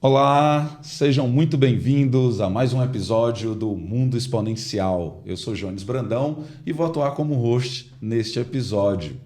Olá, sejam muito bem-vindos a mais um episódio do Mundo Exponencial. Eu sou Jones Brandão e vou atuar como host neste episódio.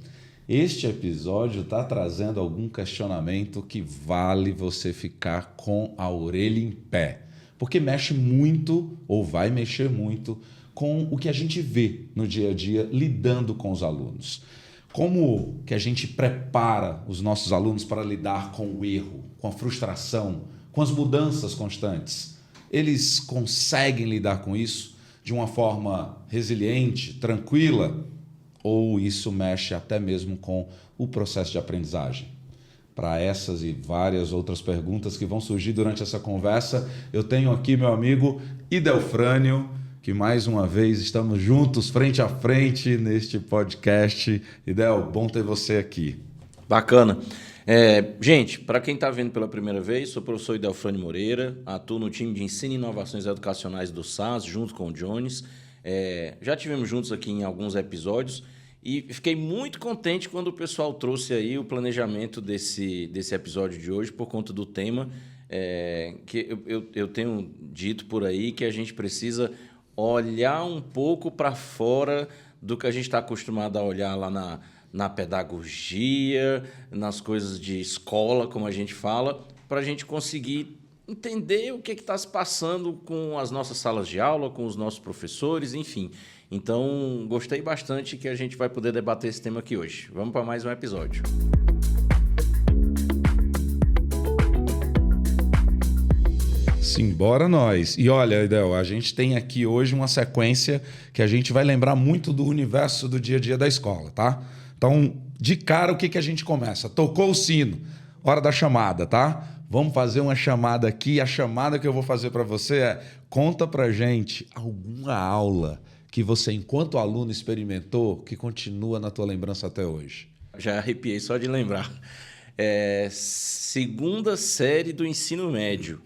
Este episódio está trazendo algum questionamento que vale você ficar com a orelha em pé, porque mexe muito ou vai mexer muito com o que a gente vê no dia a dia lidando com os alunos. Como que a gente prepara os nossos alunos para lidar com o erro, com a frustração, com as mudanças constantes? Eles conseguem lidar com isso de uma forma resiliente, tranquila? Ou isso mexe até mesmo com o processo de aprendizagem? Para essas e várias outras perguntas que vão surgir durante essa conversa, eu tenho aqui meu amigo Idelfrânio, que mais uma vez estamos juntos, frente a frente, neste podcast. Idel, bom ter você aqui. Bacana. Gente, para quem está vendo pela primeira vez, sou o professor Idelfrânio Moreira, atuo no time de ensino e inovações educacionais do SAS, junto com o Jones. Já tivemos juntos aqui em alguns episódios e fiquei muito contente quando o pessoal trouxe aí o planejamento desse episódio de hoje por conta do tema que eu tenho dito por aí que a gente precisa olhar um pouco para fora do que a gente está acostumado a olhar lá na pedagogia, nas coisas de escola, como a gente fala, para a gente conseguir entender o que está se passando com as nossas salas de aula, com os nossos professores, enfim. Então, gostei bastante que a gente vai poder debater esse tema aqui hoje. Vamos para mais um episódio. Simbora nós. E olha, Idel, a gente tem aqui hoje uma sequência que a gente vai lembrar muito do universo do dia a dia da escola, tá? Então, de cara, o que a gente começa? Tocou o sino, hora da chamada, tá? Vamos fazer uma chamada aqui. A chamada que eu vou fazer para você é: conta pra gente alguma aula que você, enquanto aluno, experimentou que continua na tua lembrança até hoje. Já arrepiei só de lembrar. Segunda série do ensino médio,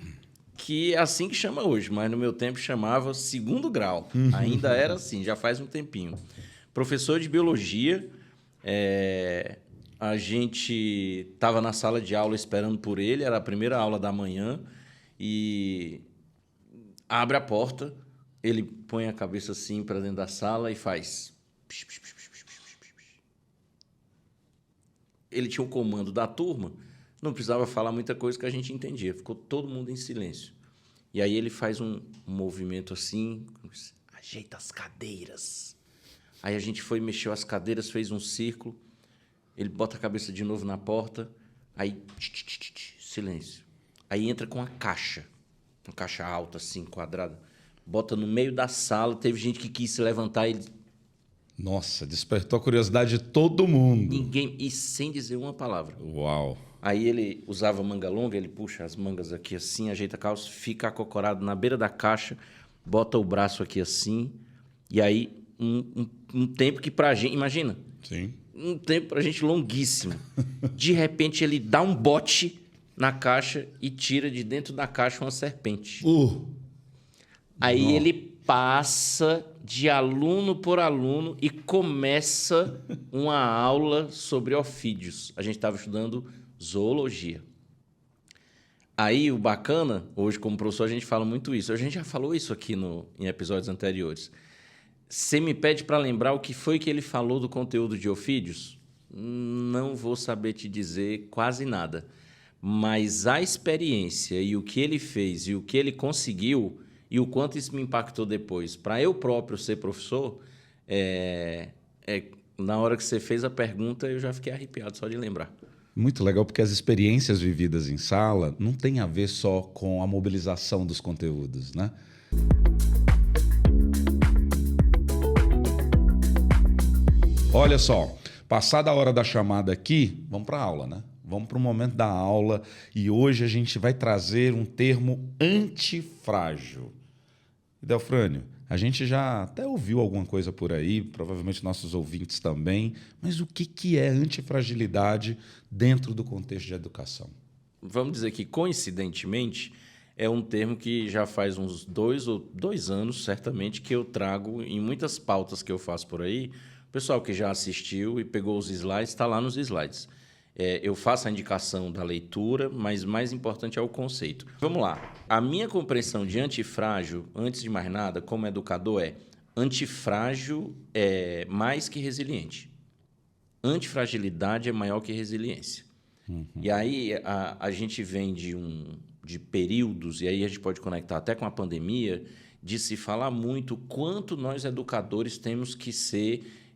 que é assim que chama hoje, mas no meu tempo chamava segundo grau. Ainda era assim, já faz um tempinho. Professor de biologia, a gente estava na sala de aula esperando por ele, era a primeira aula da manhã, e abre a porta, ele põe a cabeça assim para dentro da sala e faz... Ele tinha o comando da turma, não precisava falar muita coisa que a gente entendia. Ficou todo mundo em silêncio. E aí ele faz um movimento assim, ajeita as cadeiras. Aí a gente foi, mexeu as cadeiras, fez um círculo. Ele bota a cabeça de novo na porta. Aí, silêncio. Aí entra com uma caixa alta assim, quadrada. Bota no meio da sala. Teve gente que quis se levantar e... Nossa, despertou a curiosidade de todo mundo. Ninguém, e sem dizer uma palavra. Uau! Aí ele usava manga longa, ele puxa as mangas aqui assim, ajeita a calça, fica acocorado na beira da caixa, bota o braço aqui assim, e aí um tempo que pra gente... Imagina. Sim. Um tempo pra gente longuíssimo. De repente ele dá um bote na caixa e tira de dentro da caixa uma serpente. Aí Não. ele passa de aluno por aluno e começa uma aula sobre ofídeos. A gente estava estudando zoologia. Aí o bacana, hoje como professor a gente fala muito isso. A gente já falou isso aqui em episódios anteriores. Você me pede para lembrar o que foi que ele falou do conteúdo de ofídeos? Não vou saber te dizer quase nada. Mas a experiência e o que ele fez e o que ele conseguiu... E o quanto isso me impactou depois. Para eu próprio ser professor, na hora que você fez a pergunta, eu já fiquei arrepiado só de lembrar. Muito legal, porque as experiências vividas em sala não tem a ver só com a mobilização dos conteúdos, né? Olha só, passada a hora da chamada aqui, vamos para a aula, né? Vamos para o momento da aula e hoje a gente vai trazer um termo antifrágil. Idelfrânio, a gente já até ouviu alguma coisa por aí, provavelmente nossos ouvintes também, mas o que é antifragilidade dentro do contexto de educação? Vamos dizer que, coincidentemente, é um termo que já faz uns 2 anos, certamente, que eu trago em muitas pautas que eu faço por aí. O pessoal que já assistiu e pegou os slides, está lá nos slides. Eu faço a indicação da leitura, mas mais importante é o conceito. Vamos lá. A minha compreensão de antifrágil, antes de mais nada, como educador, é antifrágil é mais que resiliente. Antifragilidade é maior que resiliência. E aí a gente vem de períodos, e aí a gente pode conectar até com a pandemia, de se falar muito quanto nós educadores temos que ser,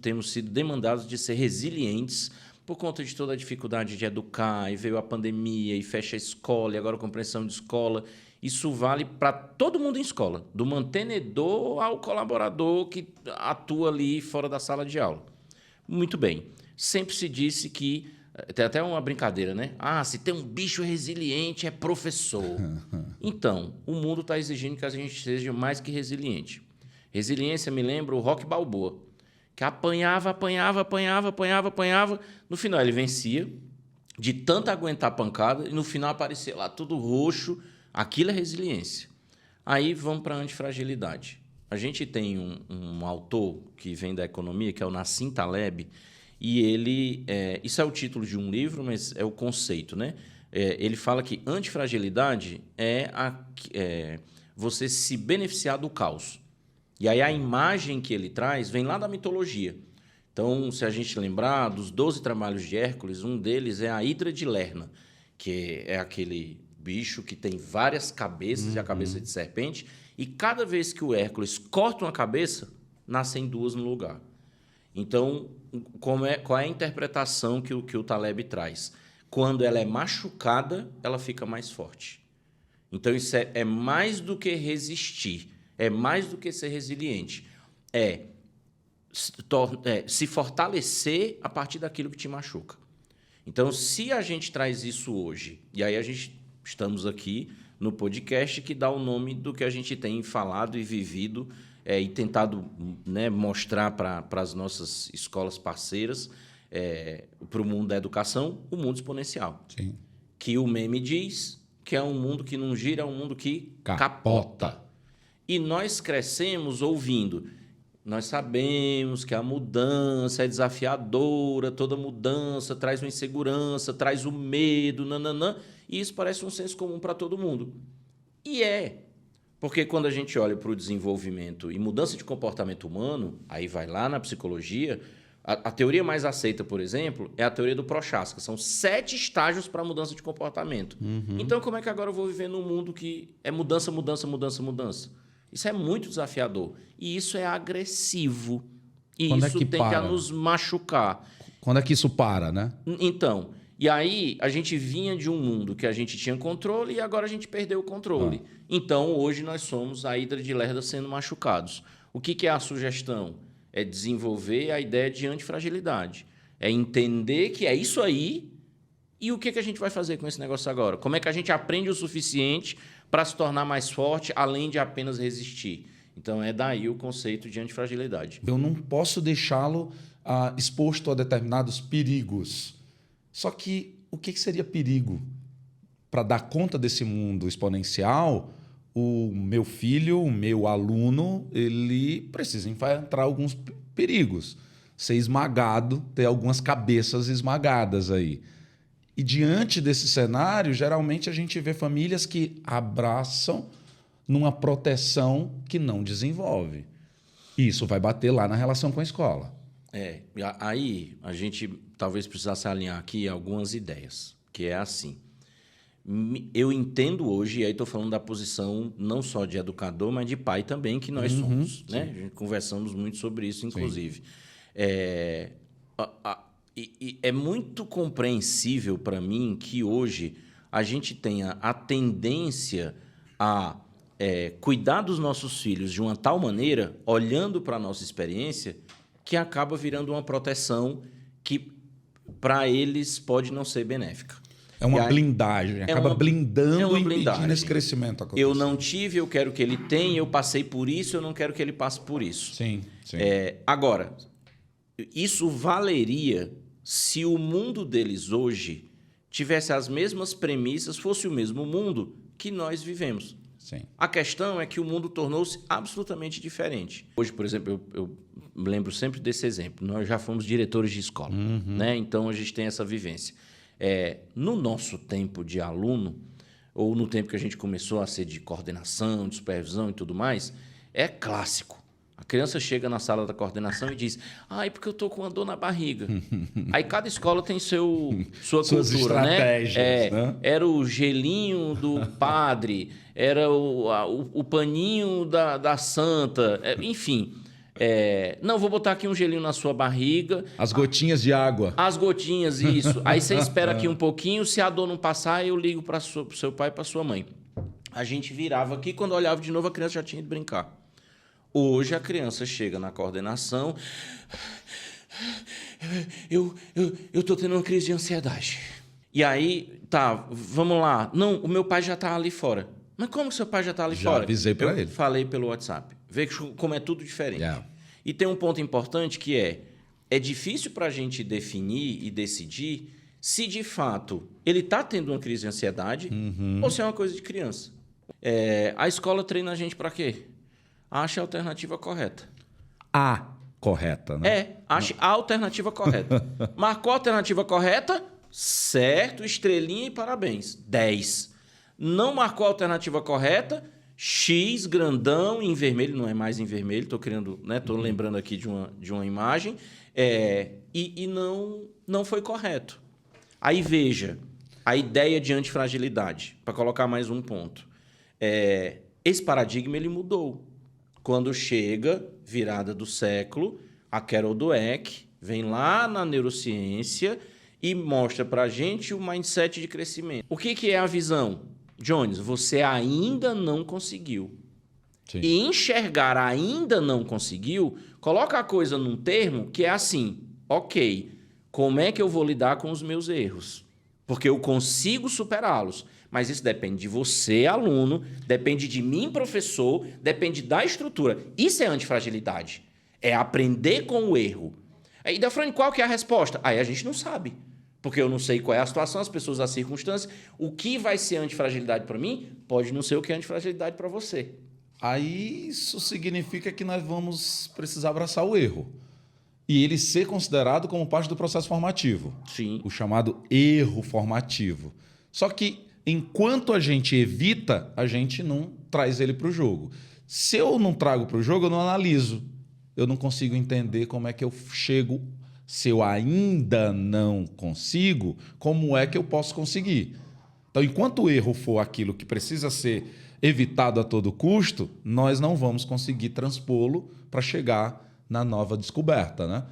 temos sido demandados de ser resilientes por conta de toda a dificuldade de educar, e veio a pandemia, e fecha a escola, e agora a compreensão de escola. Isso vale para todo mundo em escola, do mantenedor ao colaborador que atua ali fora da sala de aula. Muito bem. Sempre se disse que... Tem até uma brincadeira, né? Se tem um bicho resiliente, é professor. Então, o mundo está exigindo que a gente seja mais que resiliente. Resiliência me lembra o Rocky Balboa, que apanhava. No final, ele vencia, de tanto aguentar a pancada, e no final aparecia lá tudo roxo. Aquilo é resiliência. Aí vamos para a antifragilidade. A gente tem um autor que vem da economia, que é o Nassim Taleb, e ele... isso é o título de um livro, mas é o conceito, né? Ele fala que antifragilidade é você se beneficiar do caos. E aí a imagem que ele traz vem lá da mitologia. Então, se a gente lembrar dos 12 trabalhos de Hércules, um deles é a Hidra de Lerna, que é aquele bicho que tem várias cabeças e a cabeça de serpente, e cada vez que o Hércules corta uma cabeça, nascem duas no lugar. Então, qual é a interpretação que o Taleb traz? Quando ela é machucada, ela fica mais forte. Então, isso é mais do que resistir, é mais do que ser resiliente. Se fortalecer a partir daquilo que te machuca. Então, se a gente traz isso hoje, e aí estamos aqui no podcast que dá o nome do que a gente tem falado e vivido e tentado, né, mostrar para as nossas escolas parceiras, para o mundo da educação, o mundo exponencial. Sim. Que o meme diz que é um mundo que não gira, é um mundo que capota. E nós crescemos ouvindo. Nós sabemos que a mudança é desafiadora, toda mudança traz uma insegurança, traz o medo, nananã, e isso parece um senso comum para todo mundo. E porque quando a gente olha para o desenvolvimento e mudança de comportamento humano, aí vai lá na psicologia, a teoria mais aceita, por exemplo, é a teoria do Prochaska. São 7 estágios para a mudança de comportamento. Então, como é que agora eu vou viver num mundo que é mudança, mudança, mudança, mudança? Isso é muito desafiador. E isso é agressivo. E Quando isso tende a nos machucar. Quando é que isso para, né? Então, e aí a gente vinha de um mundo que a gente tinha controle e agora a gente perdeu o controle. Então, hoje nós somos a Hidra de Lerna sendo machucados. O que é a sugestão? É desenvolver a ideia de antifragilidade. É entender que é isso aí e o que a gente vai fazer com esse negócio agora? Como é que a gente aprende o suficiente para se tornar mais forte, além de apenas resistir? Então, é daí o conceito de antifragilidade. Eu não posso deixá-lo exposto a determinados perigos. Só que o que seria perigo? Para dar conta desse mundo exponencial, o meu filho, o meu aluno, ele precisa enfrentar alguns perigos. Ser esmagado, ter algumas cabeças esmagadas aí. E diante desse cenário, geralmente a gente vê famílias que abraçam numa proteção que não desenvolve. E isso vai bater lá na relação com a escola. Aí a gente talvez precisasse alinhar aqui algumas ideias, que é assim. Eu entendo hoje, e aí estou falando da posição não só de educador, mas de pai também, que nós somos. Né? A gente conversamos muito sobre isso, inclusive. E é muito compreensível para mim que hoje a gente tenha a tendência a cuidar dos nossos filhos de uma tal maneira, olhando para a nossa experiência, que acaba virando uma proteção que para eles pode não ser benéfica. É uma blindagem, acaba blindando e impedindo esse crescimento acontecer. Eu não tive, eu quero que ele tenha, eu passei por isso, eu não quero que ele passe por isso. Sim. Agora, isso valeria se o mundo deles hoje tivesse as mesmas premissas, fosse o mesmo mundo que nós vivemos. Sim. A questão é que o mundo tornou-se absolutamente diferente. Hoje, por exemplo, eu lembro sempre desse exemplo. Nós já fomos diretores de escola, né? Então, a gente tem essa vivência. No nosso tempo de aluno, ou no tempo que a gente começou a ser de coordenação, de supervisão e tudo mais, é clássico. A criança chega na sala da coordenação e diz: porque eu estou com uma dor na barriga. Aí cada escola tem sua Suas cultura, estratégias, né? Era o gelinho do padre, era o paninho da santa, enfim. Não, vou botar aqui um gelinho na sua barriga. As gotinhas de água. As gotinhas, isso. Aí você espera aqui um pouquinho, se a dor não passar, eu ligo para o seu pai e para sua mãe. A gente virava aqui, quando olhava de novo, a criança já tinha ido brincar. Hoje a criança chega na coordenação, eu estou tendo uma crise de ansiedade. E aí, tá, vamos lá. Não, o meu pai já está ali fora. Mas como que seu pai já está ali fora? Já avisei para ele. Falei pelo WhatsApp. Vê como é tudo diferente. Yeah. E tem um ponto importante que é difícil para a gente definir e decidir se de fato ele está tendo uma crise de ansiedade ou se é uma coisa de criança. A escola treina a gente para quê? Ache a alternativa correta. A correta, né? Ache a alternativa correta. Marcou a alternativa correta? Certo, estrelinha e parabéns. 10. Não marcou a alternativa correta? X, grandão, em vermelho, não é mais em vermelho, estou criando, né? Estou lembrando aqui de uma imagem, e não foi correto. Aí veja, a ideia de antifragilidade, para colocar mais um ponto. Esse paradigma ele mudou. Quando chega, virada do século, a Carol Dweck vem lá na neurociência e mostra para a gente o mindset de crescimento. O que é a visão? Jones, você ainda não conseguiu. Sim. E enxergar ainda não conseguiu, coloca a coisa num termo que é assim, ok, como é que eu vou lidar com os meus erros? Porque eu consigo superá-los. Mas isso depende de você, aluno, depende de mim, professor, depende da estrutura. Isso é antifragilidade. É aprender com o erro. E, Delfrânio, qual que é a resposta? Aí a gente não sabe. Porque eu não sei qual é a situação, as pessoas, as circunstâncias. O que vai ser antifragilidade para mim pode não ser o que é antifragilidade para você. Aí isso significa que nós vamos precisar abraçar o erro. E ele ser considerado como parte do processo formativo. Sim. O chamado erro formativo. Só que, enquanto a gente evita, a gente não traz ele para o jogo. Se eu não trago para o jogo, eu não analiso. Eu não consigo entender como é que eu chego. Se eu ainda não consigo, como é que eu posso conseguir? Então, enquanto o erro for aquilo que precisa ser evitado a todo custo, nós não vamos conseguir transpô-lo para chegar na nova descoberta, né?